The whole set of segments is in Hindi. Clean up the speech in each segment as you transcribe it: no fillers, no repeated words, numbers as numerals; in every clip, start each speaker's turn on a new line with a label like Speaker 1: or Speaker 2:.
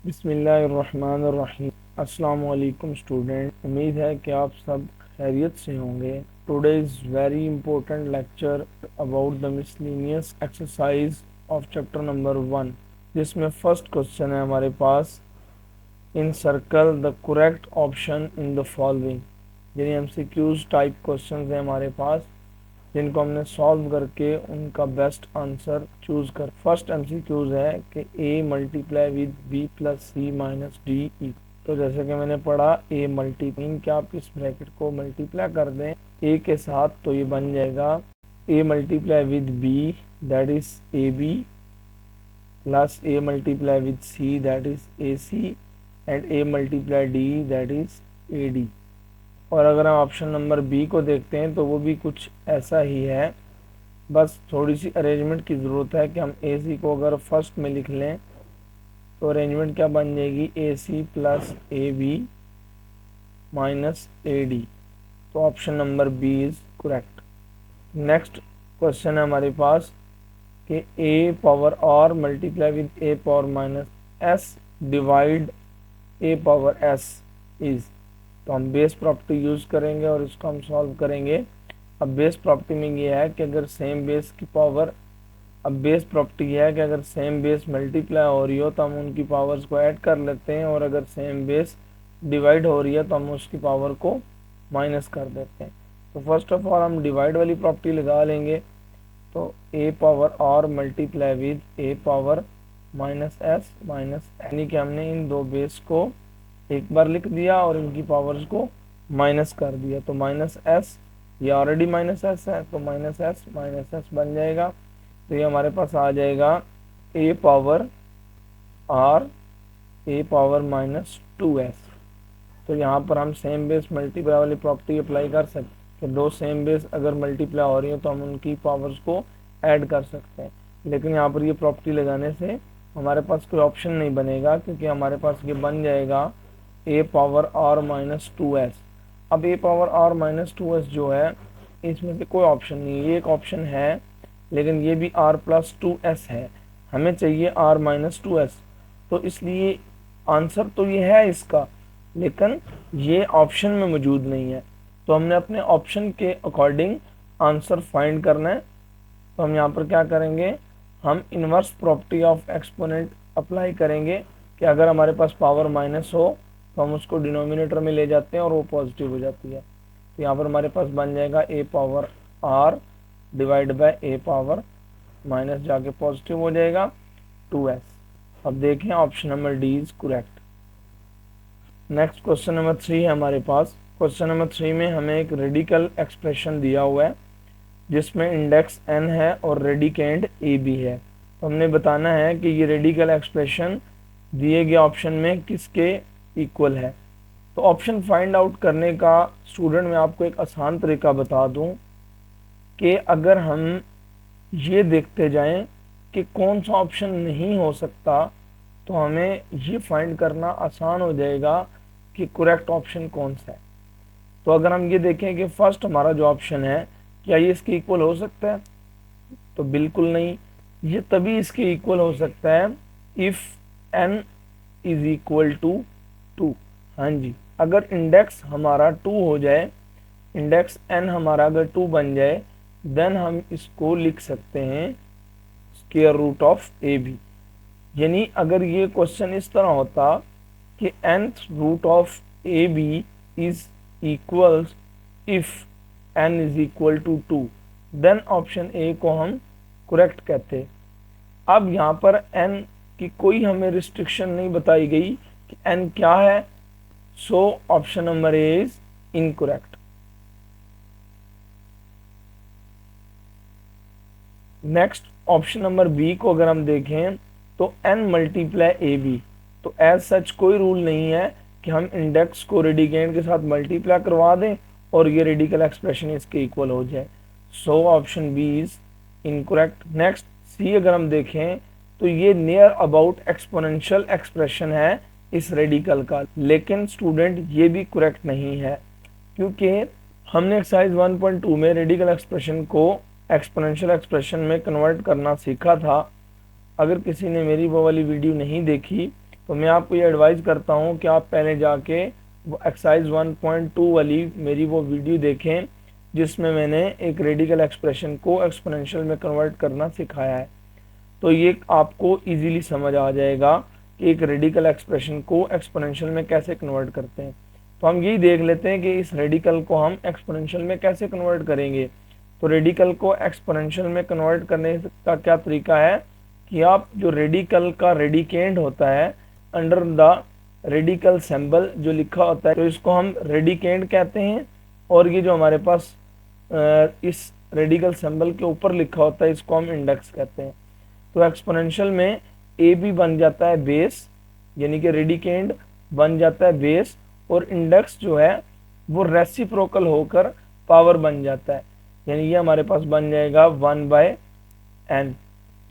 Speaker 1: बिस्मिल्लाहिर्रहमानिर्रहीम। अस्सलाम वालेकुम स्टूडेंट, उम्मीद है कि आप सब खैरियत से होंगे। Today is very important lecture about the miscellaneous exercise of chapter number 1, जिसमें फर्स्ट क्वेश्चन है हमारे पास, in circle the correct option in the following. यानी एमसीक्यूज टाइप क्वेश्चन है हमारे पास, जिनको हमने सॉल्व करके उनका बेस्ट आंसर चूज कर। फर्स्ट एमसीक्यूज है कि a multiply with b plus C minus D E. तो जैसे कि मैंने पढ़ा a मल्टीप्लाइंग, क्या आप इस ब्रैकेट को मल्टीप्लाई कर दें a के साथ तो ये बन जाएगा a multiply with b that is A B plus a multiply with c that is A C and a multiply d that is A D. और अगर हम ऑप्शन नंबर बी को देखते हैं तो वो भी कुछ ऐसा ही है, बस थोड़ी सी अरेंजमेंट की ज़रूरत है कि हम ए सी को अगर फर्स्ट में लिख लें तो अरेंजमेंट क्या बन जाएगी, A C plus A B minus A D. तो option number B is correct. Next question है हमारे पास कि A power R multiply with A power minus S divide A power S is. तो हम बेस प्रॉपर्टी यूज़ करेंगे और इसको हम सॉल्व करेंगे। अब बेस प्रॉपर्टी में ये है कि अगर सेम बेस की पावर, अब बेस प्रॉपर्टी ये है कि अगर सेम बेस मल्टीप्लाई हो रही हो तो हम उनकी पावर्स को ऐड कर लेते हैं, और अगर सेम बेस डिवाइड हो रही है तो हम उसकी पावर को माइनस कर देते हैं। तो फर्स्ट ऑफ ऑल हम डिवाइड वाली प्रॉपर्टी लगा लेंगे। तो A power R multiply with A power minus S minus, यानी कि हमने इन दो बेस को एक बार लिख दिया और इनकी पावर्स को माइनस कर दिया। तो माइनस एस, ये ऑलरेडी माइनस एस है तो माइनस एस बन जाएगा। तो ये हमारे पास आ जाएगा A power R A power minus 2s। तो यहाँ पर हम सेम बेस मल्टीप्लाई वाली प्रॉपर्टी अप्लाई कर सकते हैं कि दो सेम बेस अगर मल्टीप्लाई हो रही हो तो हम उनकी पावर्स को ऐड कर सकते हैं। लेकिन यहाँ पर ये प्रॉपर्टी लगाने से हमारे पास कोई ऑप्शन नहीं बनेगा, क्योंकि हमारे पास ये बन जाएगा A power are minus 2s। अब ए पावर आर माइनस 2s जो है इसमें से कोई ऑप्शन नहीं है, ये एक ऑप्शन है लेकिन ये भी r प्लस 2s है, हमें चाहिए r माइनस 2s। तो इसलिए आंसर तो ये है इसका, लेकिन ये ऑप्शन में मौजूद नहीं है। तो हमने अपने ऑप्शन के अकॉर्डिंग आंसर फाइंड करना है। तो हम यहाँ पर क्या करेंगे, हम inverse property of exponent apply करेंगे कि अगर हमारे पास पावर माइनस हो तो हम उसको डिनोमिनेटर में ले जाते हैं और वो पॉजिटिव हो जाती है। तो यहाँ पर हमारे पास बन जाएगा A power R divide by A power minus जाके पॉजिटिव हो जाएगा 2s। अब देखें option number D is correct. Next question number 3 है हमारे पास। क्वेश्चन नंबर 3 में हमें एक रेडिकल एक्सप्रेशन दिया हुआ है जिसमें इंडेक्स n है और रेडिकेंड ए बी है। तो हमने बताना है कि ये रेडिकल एक्सप्रेशन दिए गए ऑप्शन में किसके इक्वल है। तो ऑप्शन फाइंड आउट करने का स्टूडेंट मैं आपको एक आसान तरीका बता दूं कि अगर हम ये देखते जाएं कि कौन सा ऑप्शन नहीं हो सकता तो हमें ये फाइंड करना आसान हो जाएगा कि करेक्ट ऑप्शन कौन सा है। तो अगर हम ये देखें कि फर्स्ट हमारा जो ऑप्शन है, क्या ये इसके इक्वल हो सकता है, तो बिल्कुल नहीं। ये तभी इसके इक्वल हो सकता है if n is equal to 2। हाँ जी, अगर इंडेक्स हमारा 2 हो जाए, इंडेक्स n हमारा अगर 2 बन जाए, देन हम इसको लिख सकते हैं square root of A B. यानी अगर ये क्वेश्चन इस तरह होता कि nth root of A B is equals if n is equal to 2, then option A को हम करेक्ट कहते। अब यहाँ पर n की कोई हमें रिस्ट्रिक्शन नहीं बताई गई कि n क्या है, so option number A is incorrect. Next option number B को अगर हम देखें तो n मल्टीप्लाई ए बी, तो एज सच कोई रूल नहीं है कि हम इंडेक्स को रेडिकेंड के साथ मल्टीप्लाई करवा दें और ये रेडिकल एक्सप्रेशन इसके इक्वल हो जाए। So option B is incorrect. Next C अगर हम देखें तो ये नियर अबाउट एक्सपोनेंशियल एक्सप्रेशन है इस रेडिकल का, लेकिन स्टूडेंट ये भी करेक्ट नहीं है, क्योंकि हमने एक्सरसाइज 1.2 में रेडिकल एक्सप्रेशन को एक्सपोनेंशियल एक्सप्रेशन में कन्वर्ट करना सीखा था। अगर किसी ने मेरी वो वाली वीडियो नहीं देखी तो मैं आपको ये एडवाइस करता हूँ कि आप पहले जाके वो एक्सरसाइज 1.2 वाली मेरी वो वीडियो देखें जिसमें मैंने एक रेडिकल एक्सप्रेशन को एक्सपोनेंशियल में कन्वर्ट करना सिखाया है। तो ये आपको इजीली समझ आ जाएगा कि एक रेडिकल एक्सप्रेशन को एक्सपोनेंशियल में कैसे कन्वर्ट करते हैं। तो हम यही देख लेते हैं कि इस रेडिकल को हम एक्सपोनेंशियल में कैसे कन्वर्ट करेंगे। तो रेडिकल को एक्सपोनेंशियल में कन्वर्ट करने का क्या तरीका है कि आप जो रेडिकल का रेडिकेंड होता है अंडर द रेडिकल सिंबल जो लिखा होता है, तो इसको हम रेडिकेंड कहते हैं, और ये जो हमारे पास इस रेडिकल सिंबल के ऊपर लिखा होता है इसको हम इंडेक्स कहते हैं। तो एक्सपोनेंशियल में ए भी बन जाता है बेस, यानी कि रेडिकेंड बन जाता है बेस, और इंडेक्स जो है वो रेसिप्रोकल होकर पावर बन जाता है, यानी ये हमारे पास बन जाएगा 1/n।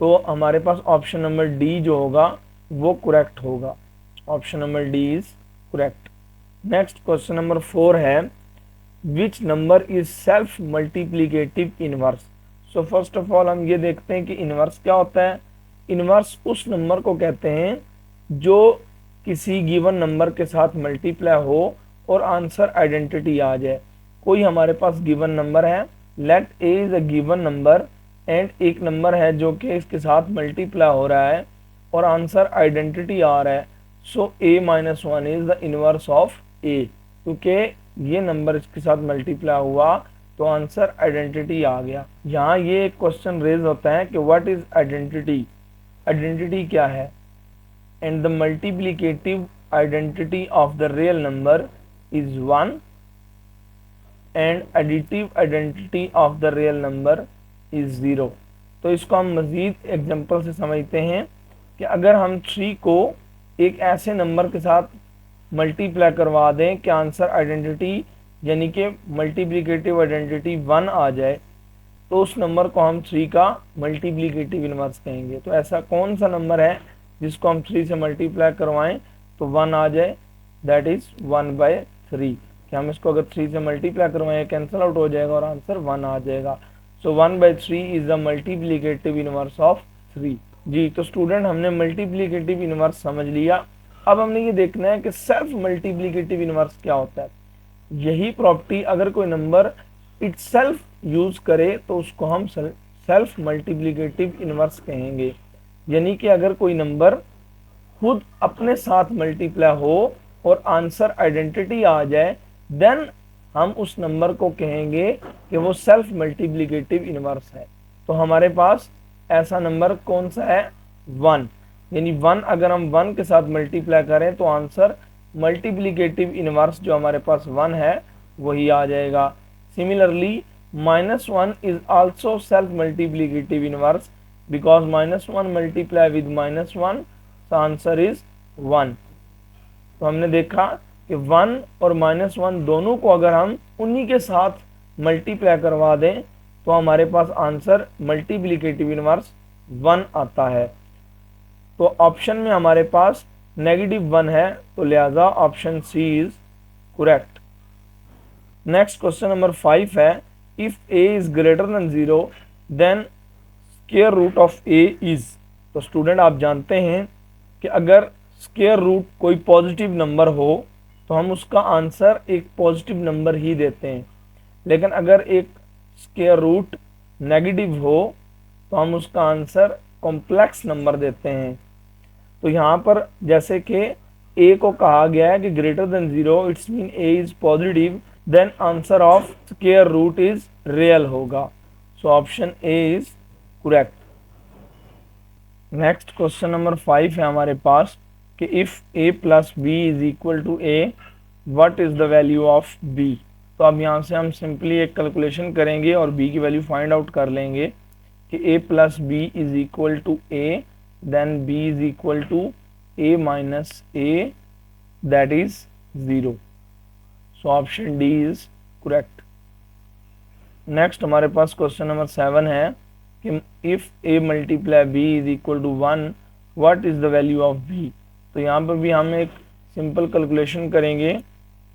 Speaker 1: तो हमारे पास ऑप्शन नंबर डी जो होगा वो करेक्ट होगा। Option number D is correct. Next question number 4 है, which number is self multiplicative inverse. So first of all हम ये देखते हैं कि इनवर्स क्या होता है। इनवर्स उस नंबर को कहते हैं जो किसी गिवन नंबर के साथ मल्टीप्लाई हो और आंसर आइडेंटिटी आ जाए। कोई हमारे पास गिवन नंबर है, let A is a given number, and एक नंबर है जो कि इसके साथ मल्टीप्लाई हो रहा है और आंसर आइडेंटिटी आ रहा है। सो a - 1 is the inverse of a, क्योंकि ये नंबर इसके साथ मल्टीप्लाई हुआ तो आंसर आइडेंटिटी आ गया। यहाँ ये एक क्वेश्चन रेज होता है कि व्हाट इज आइडेंटिटी, आइडेंटिटी क्या है। And the multiplicative identity of the real number is 1 and additive identity of the real number is 0। तो इसको हम मजीद एग्जांपल से समझते हैं कि अगर हम 3 को एक ऐसे नंबर के साथ मल्टीप्लाई करवा दें कि आंसर आइडेंटिटी यानी कि मल्टीप्लिकेटिव आइडेंटिटी 1 आ जाए, तो उस नंबर को हम 3 का मल्टीप्लिकेटिव इनवर्स कहेंगे। तो ऐसा कौन सा नंबर है जिसको हम 3 से मल्टीप्लाई करवाएं तो 1 आ जाए, दैट इज 1/3। कि हम इसको अगर 3 से मल्टीप्लाई करवाएं कैंसिल आउट हो जाएगा और आंसर 1 आ जाएगा। सो 1/3 is the multiplicative inverse of 3। जी, तो स्टूडेंट हमने मल्टीप्लिकेटिव इनवर्स समझ लिया। अब हमने ये देखना है कि सेल्फ मल्टीप्लिकेटिव इनवर्स क्या होता है। यही प्रॉपर्टी अगर कोई नंबर इटसेल्फ यूज करे तो उसको हम सेल्फ मल्टीप्लिकेटिव इनवर्स कहेंगे। यानी कि अगर कोई नंबर खुद अपने साथ मल्टीप्लाई हो और आंसर आइडेंटिटी आ जाए, देन हम उस नंबर को कहेंगे कि वो सेल्फ मल्टीप्लिकेटिव इनवर्स है। तो हमारे पास ऐसा नंबर कौन सा है, 1। यानी 1 अगर हम 1 के साथ मल्टीप्लाई करें तो आंसर मल्टीप्लिकेटिव इनवर्स जो हमारे पास 1 है वही आ जाएगा। Similarly -1 is also self multiplicative inverse because -1 multiply with -1, तो आंसर इज 1। तो हमने देखा कि 1 और -1 दोनों को अगर हम उन्हीं के साथ मल्टीप्लाई करवा दें तो हमारे पास आंसर मल्टीप्लिकेटिव इनवर्स 1 आता है। तो ऑप्शन में हमारे पास -1 है, तो लिहाजा option C is correct. Next question number 5 है, if a is greater than 0 then square root of a is. तो स्टूडेंट आप जानते हैं कि अगर स्क्वायर रूट कोई पॉजिटिव नंबर हो तो हम उसका आंसर एक पॉजिटिव नंबर ही देते हैं, लेकिन अगर एक स्क्वायर रूट नेगेटिव हो तो हम उसका आंसर कॉम्प्लेक्स नंबर देते हैं। तो यहाँ पर जैसे कि a को कहा गया है कि greater than 0, it's mean a is positive, then answer of square root is real होगा। So option A is correct. Next question number 5 है हमारे पास कि if a plus B is equal to a, what is the value of b। तो अब यहाँ से हम सिंपली एक कैलकुलेशन करेंगे और b की वैल्यू फाइंड आउट कर लेंगे कि a plus B is equal to a, then b is equal to a minus a, that is 0। So option D is correct. Next हमारे पास क्वेश्चन नंबर 7 है कि if a multiply b is equal to 1, what is the value of b। तो यहाँ पर भी हम एक सिंपल कैलकुलेशन करेंगे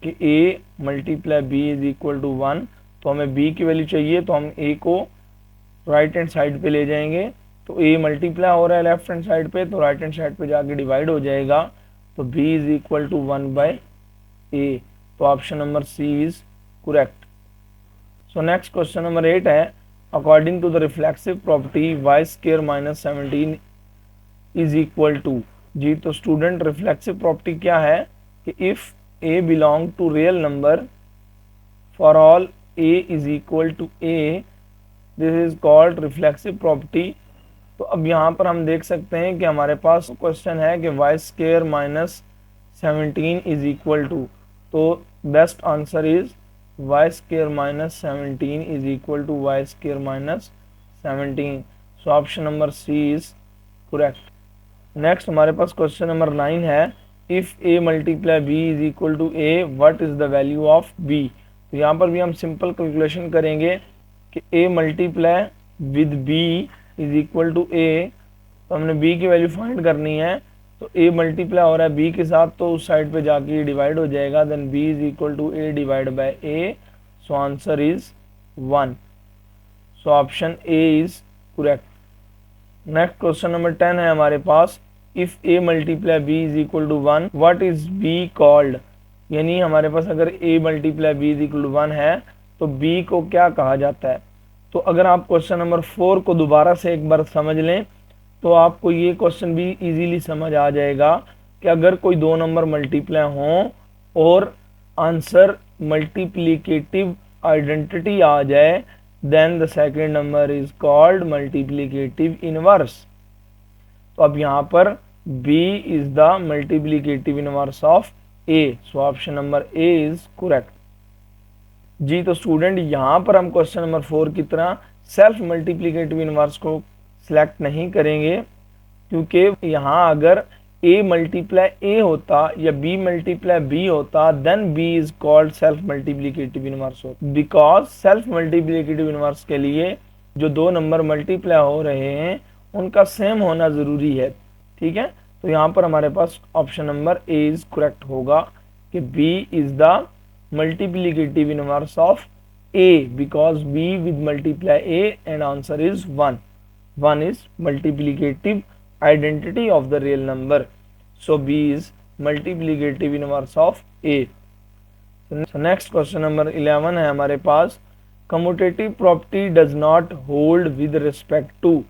Speaker 1: कि a multiply b is equal to 1, तो हमें b की वैल्यू चाहिए, तो हम a को राइट हैंड साइड पे ले जाएंगे। तो a मल्टीप्लाई हो रहा है लेफ्ट हैंड साइड पे, तो राइट हैंड साइड पे जाके डिवाइड हो जाएगा, तो b is equal to 1/a, तो option number C is correct. So next question number 8 है, according to the reflexive property y square minus 17 is equal to. जी तो स्टूडेंट रिफ्लेक्सिव प्रॉपर्टी क्या है कि if a belong to real number for all a is equal to a, this is called reflexive property. तो अब यहाँ पर हम देख सकते हैं कि हमारे पास क्वेश्चन है कि Y square minus 17 is equal to, तो best answer is Y square minus 17 is equal to Y square minus 17। So option number C is correct. Next हमारे पास क्वेश्चन नंबर 9 है, if a multiply b is equal to a, what is the value of b। तो यहाँ पर भी हम सिंपल कैलकुलेशन करेंगे कि a multiply with b is equal to a, तो हमने b की वैल्यू फाइंड करनी है। तो a मल्टीप्लाई हो रहा है b के साथ, तो उस साइड पे जाके डिवाइड हो जाएगा, then b is equal to a divide by a, so answer is 1। So option a is correct. Next question number 10 है हमारे पास, if a multiply b is equal to 1, what is b called. यानी हमारे पास अगर a multiply b is equal to 1 है तो b को क्या कहा जाता है। तो अगर आप क्वेश्चन नंबर 4 को दोबारा से एक बार समझ लें तो आपको ये क्वेश्चन भी इजीली समझ आ जाएगा कि अगर कोई दो नंबर मल्टीप्लाई हों और आंसर मल्टीप्लिकेटिव आइडेंटिटी आ जाए, then the second number is called multiplicative inverse. तो अब यहाँ पर b is the multiplicative inverse of a, so option number a is correct. जी तो स्टूडेंट यहाँ पर हम क्वेश्चन नंबर 4 की तरह सेल्फ मल्टीप्लिकेटिव इनवर्स को सिलेक्ट नहीं करेंगे, क्योंकि यहाँ अगर a मल्टीप्लाई a होता या b मल्टीप्लाई b होता, then b is called self multiplicative inverse होता, बिकॉज सेल्फ मल्टीप्लिकेटिव इनवर्स के लिए जो दो नंबर मल्टीप्लाई हो रहे हैं उनका सेम होना जरूरी है। ठीक है, तो यहाँ पर हमारे पास option number A is correct होगा कि b is the multiplicative inverse of a, because b with multiply a and answer is 1. 1 is multiplicative identity of the real number, so b is multiplicative inverse of a. So next question number 11 है हमारे पास, commutative property does not hold with respect to।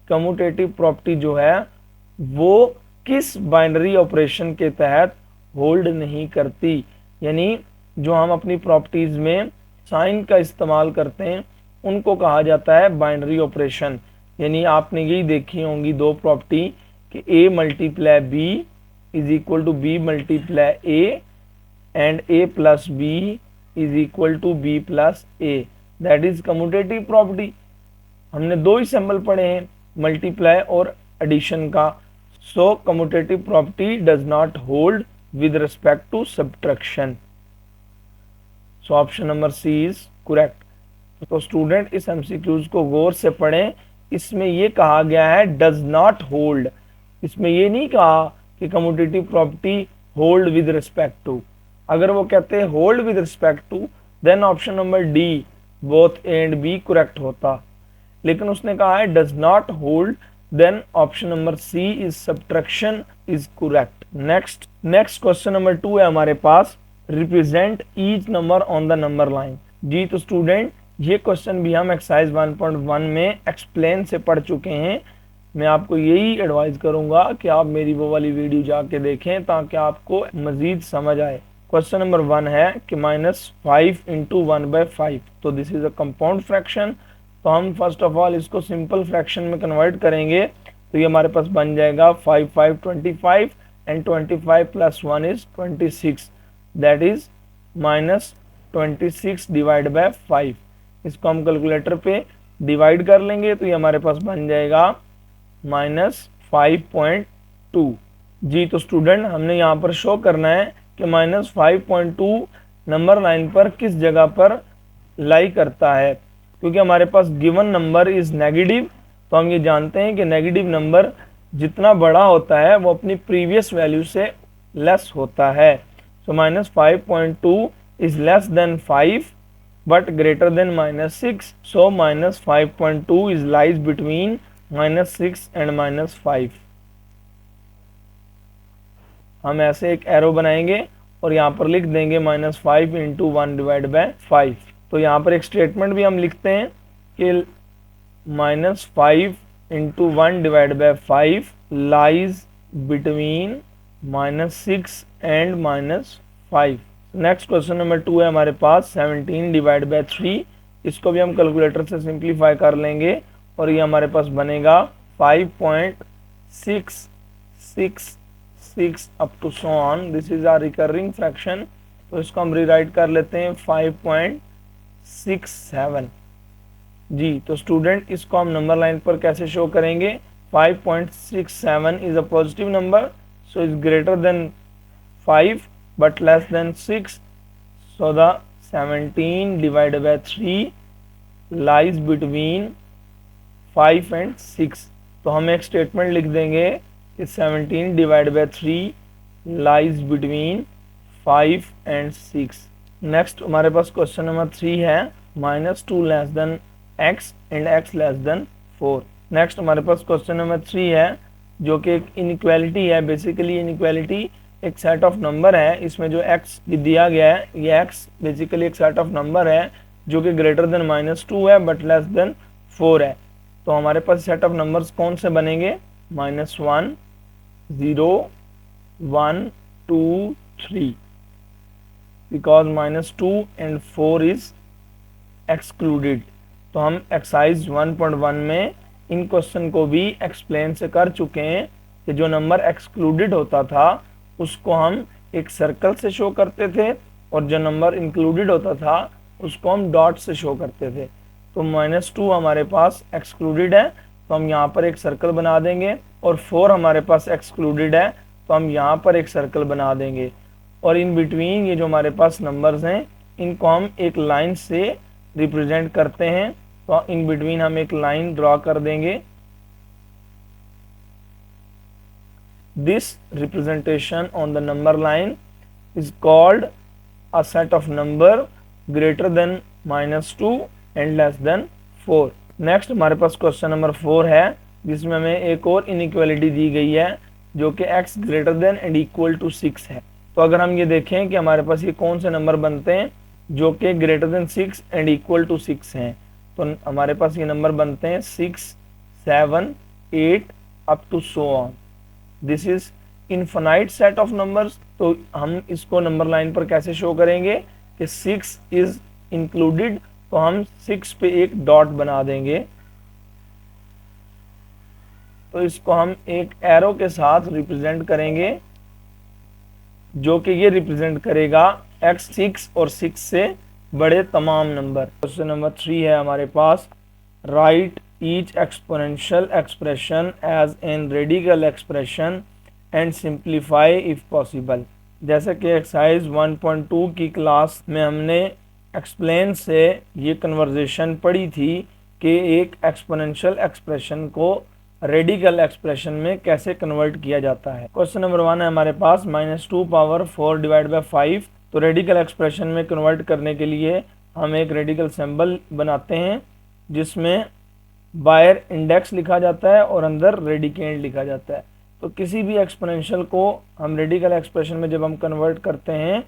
Speaker 1: commutative property जो है वो किस बाइनरी ऑपरेशन के तहत होल्ड नहीं करती। यानी जो हम अपनी प्रॉपर्टीज में साइन का इस्तेमाल करते हैं उनको कहा जाता है बाइनरी ऑपरेशन। यानी आपने यही देखी होंगी दो प्रॉपर्टी कि a multiply b is equal to b multiply a and a plus b is equal to b plus a, that is commutative property. हमने दो ही सिंबल पढ़े हैं, मल्टीप्लाई और एडिशन का। So commutative property does not hold with respect to subtraction, so option number C is correct. तो स्टूडेंट इस एमसीक्यूज को गौर से पढ़ें, इसमें ये कहा गया है डज नॉट होल्ड, इसमें ये नहीं कहा कि commutative property hold with respect to. अगर वो कहते हैं hold with respect to, then option number D both A and B correct होता, लेकिन उसने कहा है does not hold, then option number C is subtraction is correct. Next question number 2 है हमारे पास, represent each number on the number line. जी तो स्टूडेंट ये क्वेश्चन भी हम एक्सरसाइज 1.1 में एक्सप्लेन से पढ़ चुके हैं। मैं आपको यही एडवाइस करूंगा कि आप मेरी वो वाली वीडियो जाके देखें ताकि आपको मजीद समझ आए। क्वेश्चन नंबर 1 है कि -5 इंटू 1/5, तो this is a compound fraction. तो हम फर्स्ट ऑफ ऑल इसको सिंपल फ्रैक्शन में कन्वर्ट करेंगे, तो ये हमारे पास बन जाएगा 5 5 25 and 25 plus 1 is 26, that is -26 divide by 5। इसको हम कैलकुलेटर पे डिवाइड कर लेंगे तो ये हमारे पास बन जाएगा -5.2। जी तो स्टूडेंट हमने यहाँ पर शो करना है कि -5.2 नंबर लाइन पर किस जगह पर लाई करता है, क्योंकि हमारे पास गिवन नंबर इज नेगेटिव। तो हम ये जानते हैं कि नेगेटिव नंबर जितना बड़ा होता है वो अपनी प्रीवियस वैल्यू से लेस होता है। सो -5.2 is less than 5 but greater than -6, so -5.2 is lies between -6 and -5. हम ऐसे एक एरो बनाएंगे और यहाँ पर लिख देंगे -5 इंटू 1 डिवाइड बाय 5। तो यहाँ पर एक स्टेटमेंट भी हम लिखते हैं कि -5 into 1 divide bye 5 lies between -6 and -5। Next question number 2 है हमारे पास 17 डिवाइड बाय 3। इसको भी हम कैलकुलेटर से सिंप्लीफाई कर लेंगे और ये हमारे पास बनेगा 5.666 up to so on. This is a recurring fraction, तो इसको हम रीराइट कर लेते हैं 5.67। जी, तो स्टूडेंट इसको हम नंबर लाइन पर कैसे शो करेंगे? 5.67 is a positive number, so is greater then 5 but less than 6, so the 17 divided by 3 lies between 5 and 6। तो हम एक स्टेटमेंट लिख देंगे कि 17 divided by 3 lies between 5 and 6। Next हमारे पास क्वेश्चन नंबर 3 है -2 less than x and x less than 4। Next हमारे पास क्वेश्चन नंबर 3 है जो कि एक इनइक्वालिटी है। बेसिकली इनइक्वालिटी एक सेट ऑफ नंबर है, इसमें जो x दिया गया है ये x बेसिकली एक सेट ऑफ नंबर है जो कि ग्रेटर देन -2 है बट लेस देन 4 है। तो हमारे पास सेट ऑफ नंबर्स कौन से बनेंगे? -1 0 1 2 3, बिकॉज -2 एंड 4 इज एक्सक्लूडेड। तो हम एक्सरसाइज 1.1 में इन क्वेश्चन को भी एक्सप्लेन से कर चुके हैं कि जो नंबर एक्सक्लूडेड होता था उसको हम एक सर्कल से शो करते थे और जो नंबर इंक्लूडेड होता था उसको हम डॉट से शो करते थे। तो -2 हमारे पास एक्सक्लूडेड है तो हम यहाँ पर एक सर्कल बना देंगे, और 4 हमारे पास एक्सक्लूडेड है तो हम यहाँ पर एक सर्कल बना देंगे, और इन बिटवीन ये जो हमारे पास नंबर्स हैं इनको हम एक लाइन से रिप्रेजेंट करते हैं। तो इन बिटवीन हम एक लाइन ड्रॉ कर देंगे। This representation on the number line is called a set of number greater than -2 and less than 4। Next हमारे पास क्वेश्चन नंबर 4 है जिसमें हमें एक और इनइक्वालिटी दी गई है जो कि x greater than and equal to 6 है। तो अगर हम ये देखें कि हमारे पास ये कौन से नंबर बनते हैं जो कि greater than 6 and equal to 6 हैं, तो हमारे पास ये नंबर बनते हैं 6 7 8 up to so on. This is infinite set of numbers. तो हम इसको नंबर लाइन पर कैसे शो करेंगे कि 6 इज इंक्लूडेड, तो हम 6 पे एक डॉट बना देंगे। तो इसको हम एक एरो के साथ रिप्रेजेंट करेंगे जो कि ये रिप्रेजेंट करेगा x 6 और 6 से बड़े तमाम नंबर। क्वेश्चन नंबर 3 है हमारे पास, right each exponential expression as in radical expression and simplify if possible। जैसे कि एक्सरसाइज 1.2 की क्लास में हमने एक्सप्लेन से ये कन्वर्जेशन पढ़ी थी कि एक एक्सपोनेंशियल एक्सप्रेशन को रेडिकल एक्सप्रेशन में कैसे कन्वर्ट किया जाता है। क्वेश्चन नंबर 1 है हमारे पास -2 पावर 4 डिवाइड बाय 5। तो रेडिकल एक्सप्रेशन में कन्वर्ट करने के लिए हम एक रेडिकल सिंबल बनाते हैं जिसमें बाहर इंडेक्स लिखा जाता है और अंदर रेडिकेंड लिखा जाता है। तो किसी भी एक्सपोनेंशियल को हम रेडिकल एक्सप्रेशन में जब हम कन्वर्ट करते हैं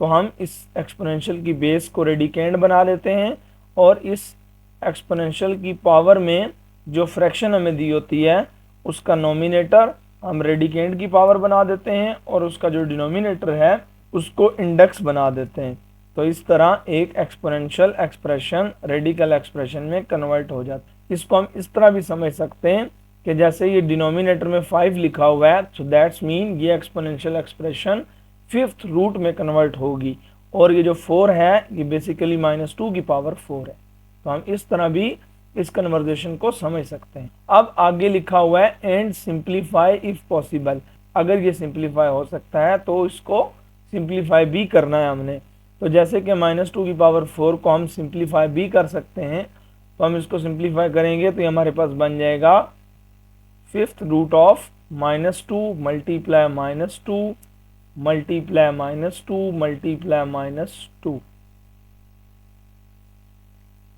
Speaker 1: तो हम इस एक्सपोनेंशियल की बेस को रेडिकेंड बना लेते हैं और इस एक्सपोनेंशियल की पावर में जो फ्रैक्शन हमें दी होती है उसका नोमिनेटर हम रेडिकेंड की पावर बना देते हैं और उसका जो डिनोमिनेटर है उसको इंडेक्स बना देते हैं। तो इस तरह एक एक्सपोनेंशियल एक्सप्रेशन रेडिकल एक्सप्रेशन में कन्वर्ट हो जाता है। इसको हम इस तरह भी समझ सकते हैं कि जैसे ये डिनोमिनेटर में 5 लिखा हुआ है, सो दैट्स मीन ये एक्सपोनेंशियल एक्सप्रेशन 5th रूट में कन्वर्ट होगी, और ये जो 4 है ये बेसिकली -2 की पावर 4 है। तो हम इस तरह भी इस कन्वर्जेशन को समझ सकते हैं। अब आगे लिखा हुआ है एंड सिंप्लीफाई इफ पॉसिबल। अगर ये सिंप्लीफाई हो सकता है तो इसको सिंप्लीफाई भी करना है हमने। तो जैसे कि -2 की पावर 4 को हम सिंप्लीफाई भी कर सकते हैं, तो हम इसको सिंप्लीफाई करेंगे तो ये हमारे पास बन जाएगा 5th root of -2 multiply -2 multiply -2 multiply -2।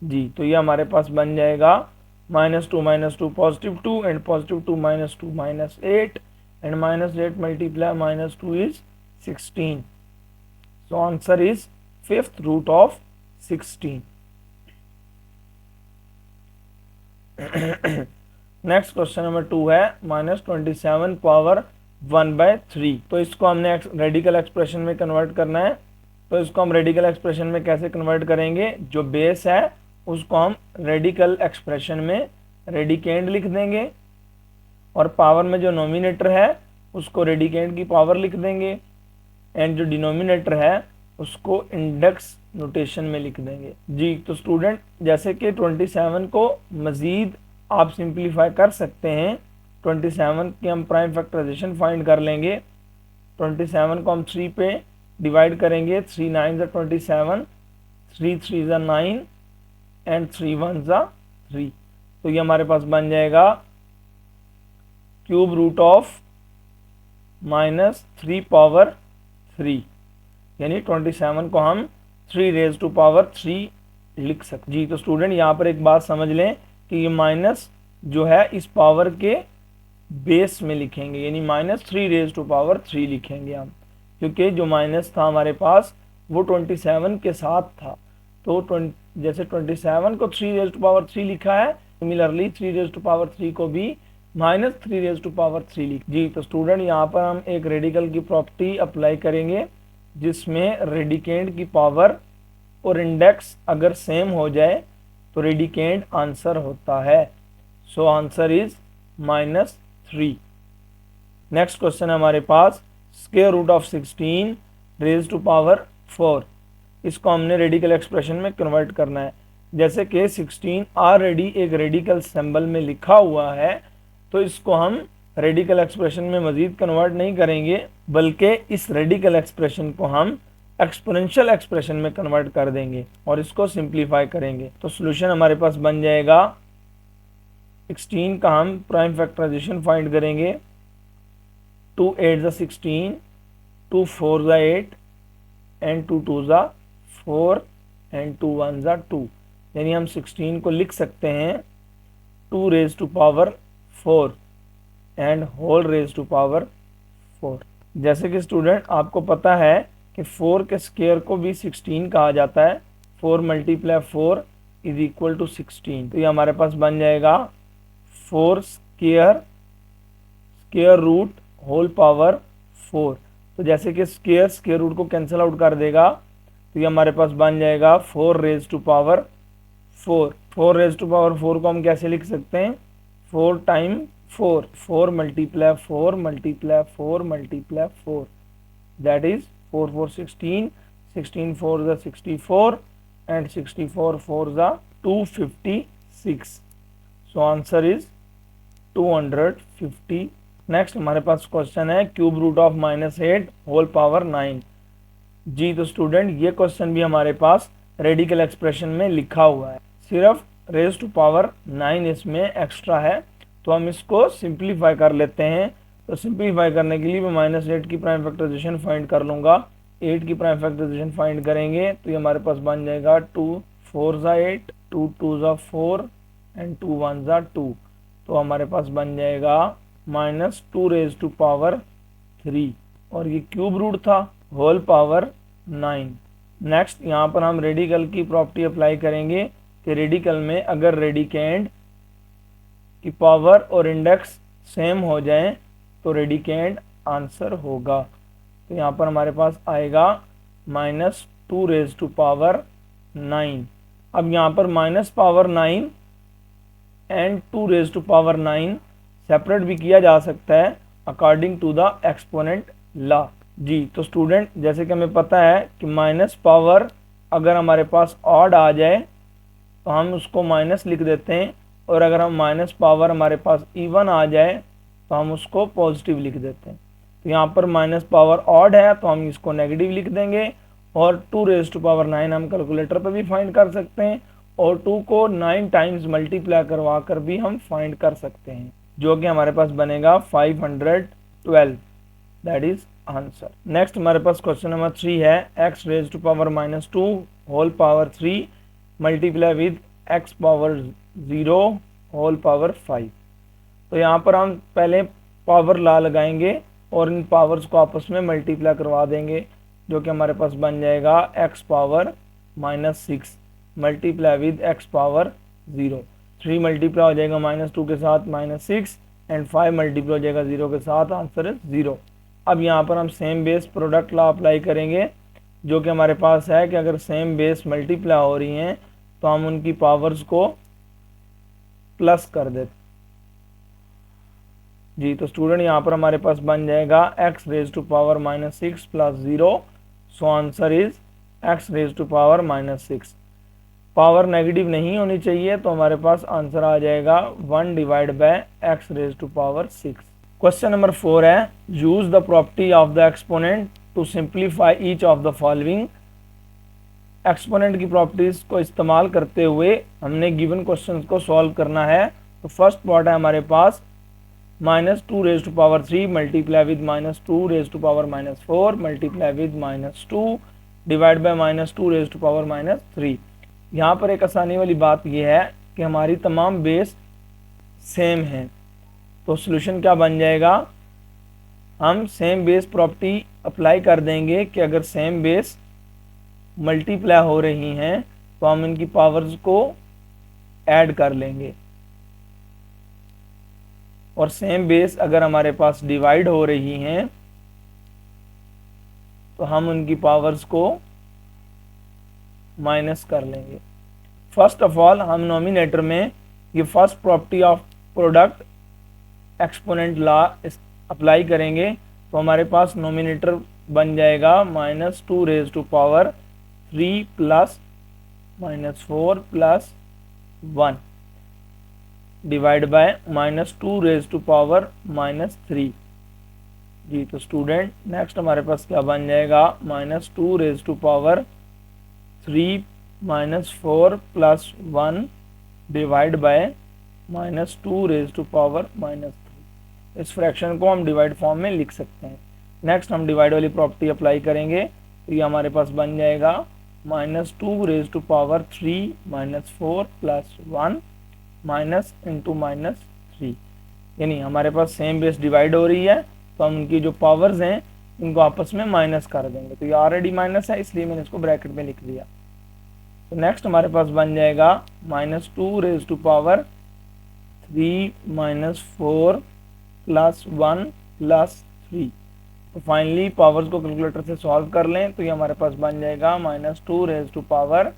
Speaker 1: जी, तो ये हमारे पास बन जाएगा -2 -2 +2 and +2 -2 -8 and -8 multiply -2 is 16. So answer is 5th root of 16. Next question number 2 है -27 पावर 1/3। तो इसको हमने रेडिकल एक्सप्रेशन में कन्वर्ट करना है। तो इसको हम रेडिकल एक्सप्रेशन में कैसे कन्वर्ट करेंगे, जो बेस है उसको हम रेडिकल एक्सप्रेशन में रेडिकेंड लिख देंगे और पावर में जो नोमिनेटर है उसको रेडिकेंड की पावर लिख देंगे एंड जो डिनोमिनेटर है उसको इंडेक्स नोटेशन में लिख देंगे। जी तो स्टूडेंट जैसे कि 27 को मज़ीद आप सिंप्लीफाई कर सकते हैं। 27 की हम प्राइम फैक्टराइजेशन फाइंड कर लेंगे। 27 को हम 3 पे डिवाइड करेंगे। 3 9 ज़ा 27, 3 3 ज़ा 9 एंड 3 1 ज़ा 3। तो ये हमारे पास बन जाएगा क्यूब रूट ऑफ -3 पावर 3, यानी 27 को हम 3 रेज टू पावर 3 लिख सकते। जी तो स्टूडेंट यहाँ पर एक बात समझ लें कि ये माइनस जो है इस पावर के बेस में लिखेंगे, यानी -3 रेज टू पावर 3 लिखेंगे हम, क्योंकि जो माइनस था हमारे पास वो 27 के साथ था। तो जैसे 27 को 3 रेज टू पावर 3 लिखा है, सिमिलरली 3 रेज टू पावर 3 को भी -3 रेज टू पावर 3 लिख। जी तो स्टूडेंट यहाँ पर हम एक रेडिकल की प्रॉपर्टी अप्लाई करेंगे जिसमें रेडिकेंड की पावर और इंडेक्स अगर सेम हो जाए तो रेडिकेंड आंसर होता है। So answer is -3। Next question है हमारे पास square root of 16 raise to power 4। इसको हमने रेडिकल एक्सप्रेशन में कन्वर्ट करना है। जैसे कि 16 ऑलरेडी एक रेडिकल सिंबल में लिखा हुआ है, तो इसको हम रेडिकल एक्सप्रेशन में मज़ीद कन्वर्ट नहीं करेंगे, बल्कि इस रेडिकल एक्सप्रेशन को हम एक्सपोनेंशियल एक्सप्रेशन में कन्वर्ट कर देंगे और इसको सिंप्लीफाई करेंगे। तो सॉल्यूशन हमारे पास बन जाएगा 16 का हम प्राइम फैक्टराइजेशन फाइंड करेंगे। 2 8 ज़ा 16, 2 4 ज़ा 8 एंड 2 2 ज़ा 4 एंड 2 1 ज़ा 2, यानी हम 16 को लिख सकते हैं 2 raise to power 4 and whole raise to power 4। जैसे कि स्टूडेंट आपको पता है कि 4 के स्क्वायर को भी 16 कहा जाता है। 4 × 4 इज इक्वल टू 16। तो ये हमारे पास बन जाएगा 4 स्क्वायर रूट होल पावर 4। तो जैसे कि स्क्वायर रूट को कैंसिल आउट कर देगा, तो ये हमारे पास बन जाएगा 4 raise to power 4। 4 raise to power 4 को हम कैसे लिख सकते हैं, 4 टाइम 4, 4 × 4 × 4 × 4, that is 4 4 16, 16 4 ज़ा 64 and 64 4 ज़ा 256। सो आंसर इज 250। नेक्स्ट हमारे पास क्वेश्चन है cube root of -8 whole power 9। जी तो स्टूडेंट ये क्वेश्चन भी हमारे पास रेडिकल एक्सप्रेशन में लिखा हुआ है, सिर्फ रेज टू पावर 9 इसमें एक्स्ट्रा है, तो हम इसको सिंप्लीफाई कर लेते हैं। तो सिंप्लीफाई करने के लिए मैं -8 की प्राइम फैक्टराइजेशन फाइंड कर लूँगा। 8 की प्राइम फैक्टराइजेशन फाइंड करेंगे तो ये हमारे पास बन जाएगा 2 4 ज़ा 8, 2 2 ज़ा 4 एंड 2 1 ज़ा 2। तो हमारे पास बन जाएगा -2 रेज टू पावर 3 और ये क्यूब रूट था होल पावर 9। नेक्स्ट यहाँ पर हम रेडिकल की प्रॉपर्टी अप्लाई करेंगे कि रेडिकल में अगर रेडिकेंड की पावर और इंडेक्स सेम हो जाए तो रेडिकेंड आंसर होगा। तो यहाँ पर हमारे पास आएगा -2 रेज टू पावर 9। अब यहाँ पर -9 and 2 raise to power 9 separate भी किया जा सकता है according to the exponent law. जी तो स्टूडेंट जैसे कि हमें पता है कि माइनस पावर अगर हमारे पास ऑड आ जाए तो हम उसको माइनस लिख देते हैं, और अगर हम माइनस पावर हमारे पास इवन आ जाए तो हम उसको पॉजिटिव लिख देते हैं। तो यहाँ पर माइनस पावर ऑड है तो हम इसको नेगेटिव लिख देंगे, और 2 रेज टू पावर 9 हम कैलकुलेटर पर भी फाइंड कर सकते हैं, और 2 को 9 टाइम्स मल्टीप्लाई करवा कर भी हम फाइंड कर सकते हैं, जो कि हमारे पास बनेगा 512। That is answer. नेक्स्ट हमारे पास क्वेश्चन नंबर 3 है x raise to power -2 whole power 3 multiply with x power 0 whole power 5। तो यहाँ पर हम पहले पावर ला लगाएंगे और इन पावर्स को आपस में मल्टीप्लाई करवा देंगे, जो कि हमारे पास बन जाएगा x power -6 multiply with x power 0। 3 multiply हो जाएगा -2 के साथ -6 एंड 5 मल्टीप्लाई हो जाएगा 0 के साथ, आंसर है 0। अब यहाँ पर हम same base product law apply करेंगे, जो कि हमारे पास है कि अगर सेम बेस मल्टीप्लाई हो रही हैं तो हम उनकी पावर्स को प्लस कर देते जी। तो स्टूडेंट यहाँ पर हमारे पास बन जाएगा x raise to power -6 plus 0, so answer is x raise to power -6। Power negative नहीं होनी चाहिए, तो हमारे पास आंसर आ जाएगा 1 divide by x raise to power 6। Question number 4 है, use the property of the exponent to simplify each of the following. Exponent की प्रॉपर्टीज को इस्तेमाल करते हुए हमने गिवन क्वेश्चंस को सॉल्व करना है। तो फर्स्ट पार्ट है हमारे पास -2 raise to power 3 multiply with -2 raise to power -4 multiply with -2 divide by -2 raise to power -3। यहाँ पर एक आसानी वाली बात यह है कि हमारी तमाम बेस सेम हैं, तो सॉल्यूशन क्या बन जाएगा, हम सेम बेस प्रॉपर्टी अप्लाई कर देंगे कि अगर सेम बेस मल्टीप्लाई हो रही हैं तो हम इनकी पावर्स को ऐड कर लेंगे, और सेम बेस अगर हमारे पास डिवाइड हो रही हैं तो हम उनकी पावर्स को माइनस कर लेंगे। फर्स्ट ऑफ ऑल हम नॉमिनेटर में ये first property of product exponent law apply करेंगे, तो हमारे पास नॉमिनेटर बन जाएगा -2 raise to power 3 plus -4 plus 1 divide by -2 raise to power -3 जी। तो स्टूडेंट नेक्स्ट हमारे पास क्या बन जाएगा, -2 raise to power 3 -4 plus 1 divide by -2 raise to power -3। इस फ्रैक्शन को हम डिवाइड फॉर्म में लिख सकते हैं। नेक्स्ट हम डिवाइड वाली प्रॉपर्टी अप्लाई करेंगे, तो ये हमारे पास बन जाएगा -2 raise to power 3 -4 plus 1 minus into -3, यानी हमारे पास सेम बेस डिवाइड हो रही है तो हम उनकी जो पावर्स हैं इनको आपस में माइनस कर देंगे। तो ये ऑलरेडी माइनस है इसलिए मैंने इसको ब्रैकेट में लिख दिया। तो नेक्स्ट हमारे पास बन जाएगा -2 raise to power 3 -4 plus 1 plus 3। तो फाइनली पावर्स को कैलकुलेटर से सॉल्व कर लें, तो ये हमारे पास बन जाएगा -2 raise to power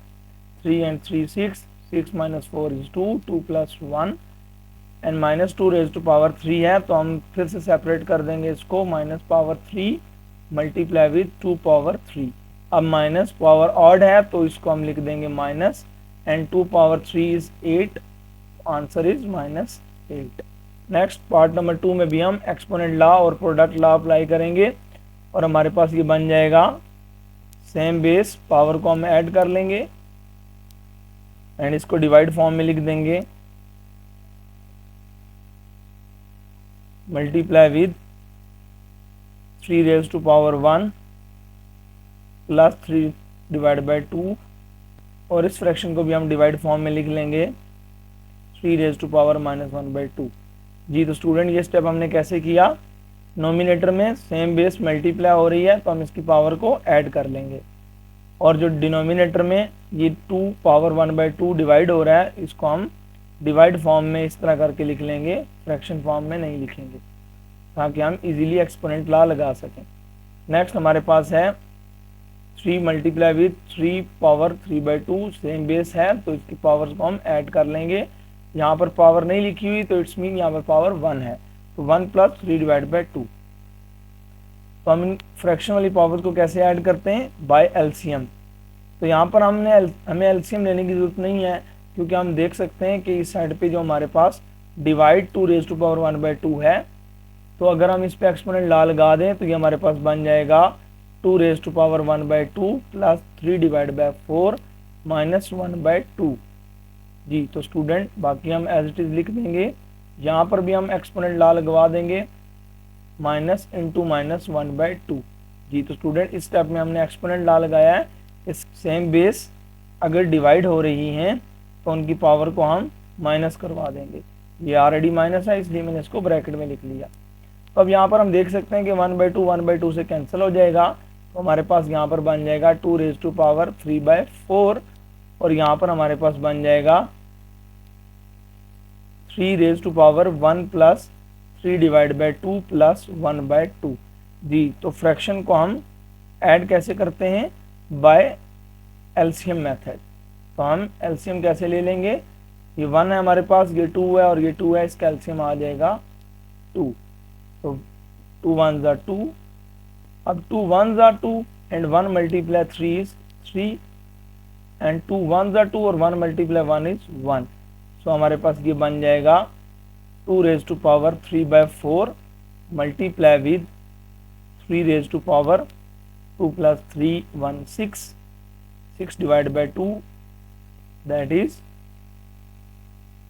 Speaker 1: 3 and 3 6 6 -4 is 2 2 plus 1 and -2 raise to power 3 है, तो हम फिर से सेपरेट कर देंगे इसको, minus power 3 multiply with 2 power 3। अब माइनस पावर ऑड है तो इसको हम लिख देंगे minus, and 2 power 3 is 8, answer is -8। Next part number 2 में भी हम एक्सपोनेंट लॉ और प्रोडक्ट लॉ अप्लाई करेंगे, और हमारे पास ये बन जाएगा सेम बेस, पावर को हम ऐड कर लेंगे एंड इसको डिवाइड फॉर्म में लिख देंगे, multiply with 3 raise to power 1 plus 3 divide by 2, और इस फ्रैक्शन को भी हम डिवाइड फॉर्म में लिख लेंगे 3 रेज टू पावर -1/2 जी। तो स्टूडेंट ये स्टेप हमने कैसे किया, नोमिनेटर में सेम बेस मल्टीप्लाई हो रही है तो हम इसकी पावर को ऐड कर लेंगे, और जो डिनोमिनेटर में ये 2 पावर 1/2 डिवाइड हो रहा है इसको हम डिवाइड फॉर्म में इस तरह करके लिख लेंगे, फ्रैक्शन फॉर्म में नहीं लिखेंगे, ताकि हम इजीली एक्सपोनेंट लॉ लगा सकें। नेक्स्ट हमारे पास है 3 multiply with 3 power 3/2, same base है तो इसकी पावर्स को हम ऐड कर लेंगे। यहाँ पर पावर नहीं लिखी हुई तो इट्स मीन यहाँ पर पावर 1 है, तो 1 प्लस 3 डिवाइड बाई 2। तो हम इन फ्रैक्शन वाली पावर्स को कैसे ऐड करते हैं, बाय एलसीएम। तो यहाँ पर हमें एलसीएम लेने की जरूरत नहीं है, क्योंकि हम देख सकते हैं कि इस साइड पे जो हमारे पास डिवाइड 2 रेज टू पावर 1/2 है, तो अगर हम इस पे एक्सपोनेंट लॉ लगा दें तो ये हमारे पास बन जाएगा 2 raise to power 1/2 plus 3 divide by 4 minus 1/2 जी। तो स्टूडेंट बाकी हम एज इट इज़ लिख देंगे, यहाँ पर भी हम एक्सपोनेंट लॉ लगवा देंगे, माइनस इंटू माइनस 1/2 जी। तो स्टूडेंट इस स्टेप में हमने एक्सपोनेंट लॉ लगाया है, इस सेम बेस अगर डिवाइड हो रही हैं तो उनकी पावर को हम माइनस करवा देंगे। ये ऑलरेडी माइनस है इसलिए मैंने इसको ब्रैकेट में लिख लिया। तो अब यहाँ पर हम देख सकते हैं कि 1/2 से कैंसिल हो जाएगा, तो हमारे पास यहाँ पर बन जाएगा 2⁻³ और यहाँ पर हमारे पास बन जाएगा 3⁻1 + 3/2 + 1/2। जी, तो फ्रैक्शन को हम ऐड कैसे करते हैं? Bye LCM method. तो हम एलसीएम कैसे ले लेंगे? ये 1 है हमारे पास, ये 2 है और ये 2 है, इसका एलसीएम आ जाएगा 2। तो 2 1s are 2, अब 2 1s are 2 and 1 × 3 is 3 and 2 1s are 2 और 1 × 1 is 1। सो हमारे पास ये बन जाएगा 2⁻³ multiply with 3⁻2 + 3 1 6 6/2 that is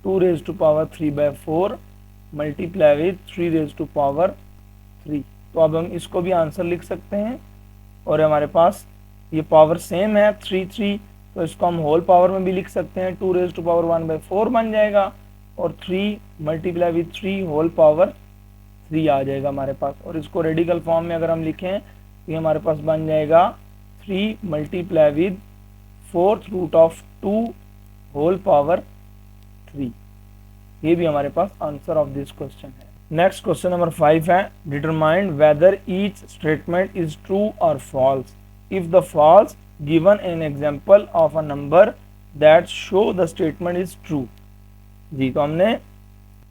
Speaker 1: 2⁻³ multiply with 3⁻3। तो अब हम इसको भी आंसर लिख सकते हैं और हमारे पास ये पावर सेम है 3 तो इसको हम होल पावर में भी लिख सकते हैं, 2⁻1/4 बन जाएगा और 3 × 3 होल पावर 3 आ जाएगा हमारे पास। और इसको रेडिकल फॉर्म में अगर हम लिखें तो ये हमारे पास बन जाएगा 3 × 4√2 होल पावर 3। ये भी हमारे पास आंसर ऑफ दिस क्वेश्चन है। नेक्स्ट क्वेश्चन नंबर 5 है, determine whether each statement is true और false if the false given an example of a number that show the statement is true. जी, तो हमने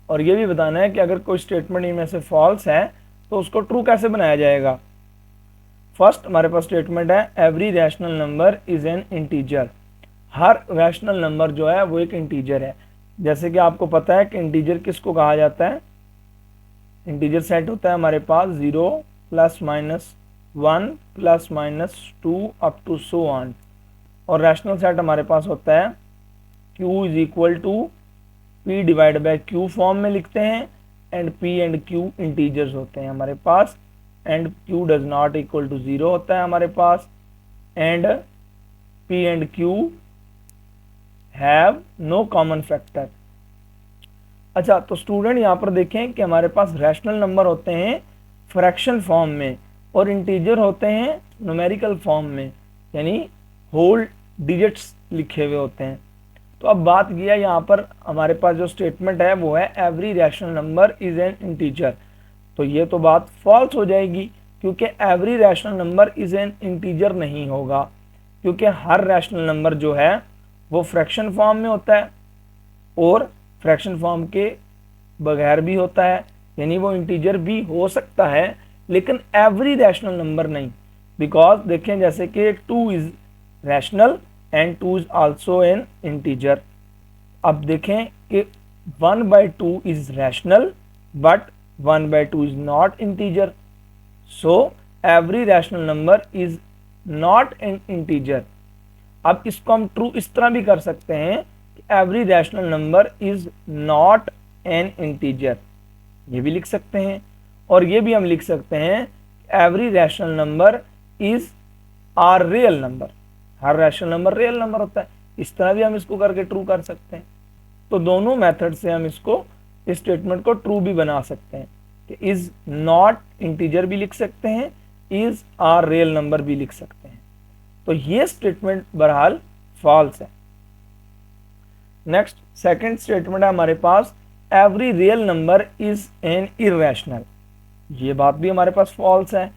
Speaker 1: और ये भी बताना है कि अगर कोई स्टेटमेंट इनमें से फॉल्स है तो उसको ट्रू कैसे बनाया जाएगा। फर्स्ट हमारे पास स्टेटमेंट है, every rational number is an integer. Her rational number जो है वो एक इंटीजर है। जैसे कि आपको पता है कि इंटीजर किसको कहा जाता है? इंटीजर सेट होता है हमारे पास 0 ± 1 ± 2 अप टू सो ऑन। और रैशनल सेट हमारे पास होता है Q = P/Q फॉर्म में लिखते हैं and P and Q integers होते हैं हमारे पास and Q does not equal to 0 होता है हमारे पास and P and Q have no common factor. अच्छा, तो स्टूडेंट यहाँ पर देखें कि हमारे पास रैशनल नंबर होते हैं फ्रैक्शन फॉर्म में और इंटीजर होते हैं न्यूमेरिकल फॉर्म में, यानी होल डिजिट्स लिखे हुए होते हैं। तो अब बात किया यहाँ पर हमारे पास जो स्टेटमेंट है वो है every rational number is an integer. तो ये तो बात फॉल्स हो जाएगी क्योंकि every rational number is an integer नहीं होगा, क्योंकि हर रैशनल नंबर जो है वो फ्रैक्शन फॉर्म में होता है और फ्रैक्शन फॉर्म के बगैर भी होता है, यानी वो इंटीजर भी हो सकता है लेकिन एवरी रैशनल नंबर नहीं। बिकॉज देखें जैसे कि 2 is rational and 2 is also an integer. अब देखें कि 1/2 is rational but 1/2 is not integer, so every rational number is not an integer. अब इसको हम ट्रू इस तरह भी कर सकते हैं कि every rational number is not an integer, ये भी लिख सकते हैं। और ये भी हम लिख सकते हैं every rational number is a real number. हर रैशनल नंबर रियल नंबर होता है, इस तरह भी हम इसको करके ट्रू कर सकते हैं। तो दोनों मेथड से हम इसको इस स्टेटमेंट को ट्रू भी बना सकते हैं कि इज नॉट इंटीजर भी लिख सकते हैं, इज आर रियल नंबर भी लिख सकते हैं। तो ये स्टेटमेंट बहरहाल फॉल्स है। नेक्स्ट सेकंड स्टेटमेंट है हमारे पास, every real number is an irrational. ये बात भी हमारे पास फॉल्स है।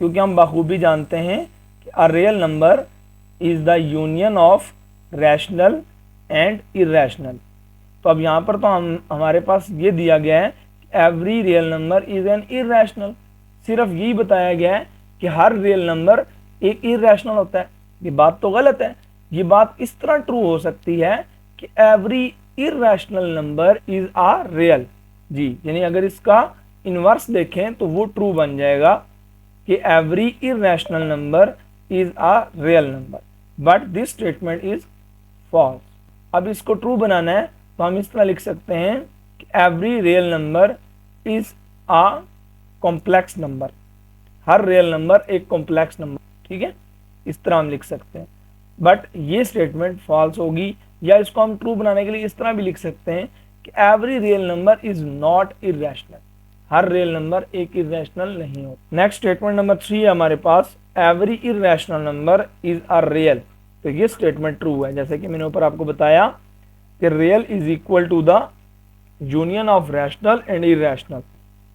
Speaker 1: क्योंकि हम बखूबी जानते हैं कि अ real number is the union of rational and irrational. तो अब यहाँ पर तो हमारे पास ये दिया गया है कि every real number is an irrational. सिर्फ यही बताया गया है कि हर रियल नंबर एक इररेशनल होता है। ये बात तो गलत है। ये बात इस तरह ट्रू हो सकती है कि every irrational number is a real. जी, यानी अगर इसका इनवर्स देखें तो वो ट्रू बन जाएगा कि every irrational number is a real number, but this statement is false. अब इसको ट्रू बनाना है तो हम इस तरह लिख सकते हैं कि every real number is a complex number. हर रियल नंबर एक कॉम्प्लेक्स नंबर, ठीक है, इस तरह हम लिख सकते हैं। बट ये स्टेटमेंट फॉल्स होगी या इसको हम ट्रू बनाने के लिए इस तरह भी लिख सकते हैं कि every real number is not irrational, हर रियल नंबर एक इरेशनल नहीं होता। नेक्स्ट स्टेटमेंट नंबर 3 है हमारे पास, every irrational number is a real. तो ये स्टेटमेंट ट्रू है, जैसे कि मैंने ऊपर आपको बताया कि real is equal to the union of rational and irrational.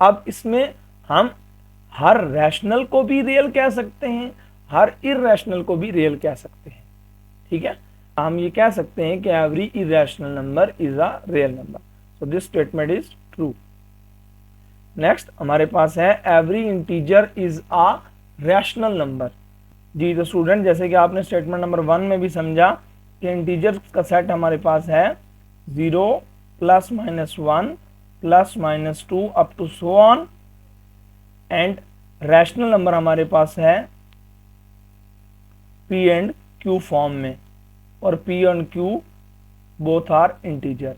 Speaker 1: अब इसमें हम हर रैशनल को भी रियल कह सकते हैं, हर इरेशनल को भी रियल कह सकते हैं। ठीक है, हम ये कह सकते हैं कि every irrational number is a real number. So this statement is true. Next हमारे पास है every integer is a rational number. जी तो स्टूडेंट, जैसे कि आपने स्टेटमेंट नंबर 1 में भी समझा कि इंटीजर का सेट हमारे पास है 0 plus minus 1 plus minus 2 up to so on, and rational number हमारे पास है P एंड Q फॉर्म में, और P and Q both are integer.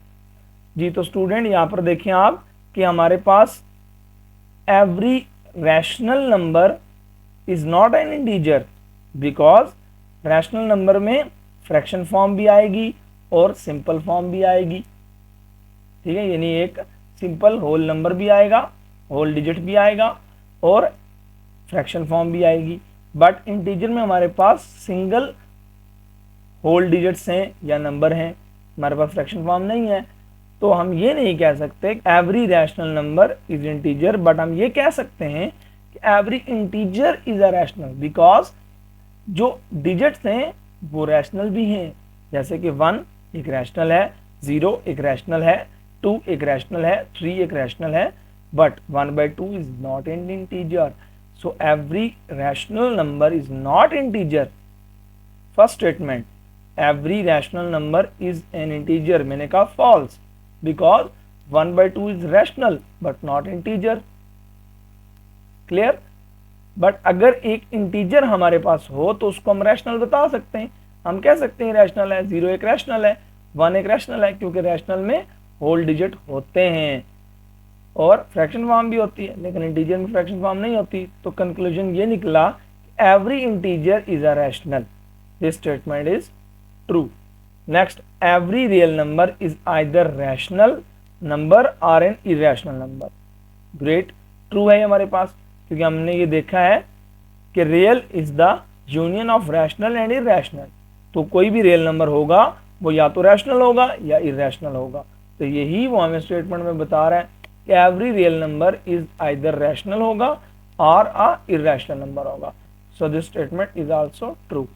Speaker 1: जी तो स्टूडेंट यहाँ पर देखें आप कि हमारे पास every rational number is not an integer, because rational number में फ्रैक्शन फॉर्म भी आएगी और सिंपल फॉर्म भी आएगी। ठीक है, यानी एक सिंपल होल नंबर भी आएगा, होल डिजिट भी आएगा और फ्रैक्शन फॉर्म भी आएगी। बट इंटीजर में हमारे पास सिंगल होल डिजिट्स हैं या नंबर हैं, हमारे पास फ्रैक्शन फॉर्म नहीं है। तो हम ये नहीं कह सकते every rational number is integer, but हम ये कह सकते हैं कि every integer is a rational, because जो डिजिट्स हैं वो रैशनल भी हैं। जैसे कि 1 एक रैशनल है, 0 एक रैशनल है, 2 एक रैशनल है, 3 एक रैशनल है, but 1/2 is not an integer. So every rational number is not integer. First statement, every rational number is an integer, मैंने कहा false, because 1/2 is rational but not integer. Clear? But अगर एक इंटीजर हमारे पास हो तो उसको हम रैशनल बता सकते हैं। हम कह सकते हैं रैशनल है, 0 एक रैशनल है, 1 एक रैशनल है, क्योंकि रैशनल में होल डिजिट होते हैं और फ्रैक्शन फॉर्म भी होती है, लेकिन इंटीजर में फ्रैक्शन फॉर्म नहीं होती। तो कंक्लूजन ये निकला, every integer is a rational. This statement is true. Next, every real number is either rational number और an irrational number. Great, true है हमारे पास, क्योंकि हमने ये देखा है कि real is the union of rational and irrational. तो कोई भी रियल नंबर होगा वो या तो रैशनल होगा या इरेशनल होगा। तो यही वो हमें स्टेटमेंट में बता रहा है कि every real number is either rational होगा और अ इरेशनल नंबर होगा। So this statement is also true.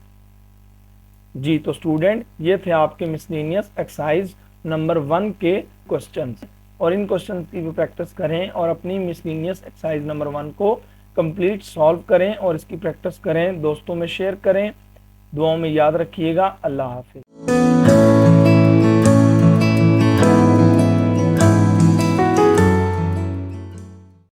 Speaker 1: जी तो स्टूडेंट, ये थे आपके मिसलेनियस एक्सरसाइज नंबर 1 के क्वेश्चंस, और इन क्वेश्चंस की भी प्रैक्टिस करें और अपनी मिसलेनियस एक्सरसाइज नंबर 1 को कंप्लीट सॉल्व करें और इसकी प्रैक्टिस करें, दोस्तों में शेयर करें। दुआओं में याद रखिएगा। अल्लाह हाफिज।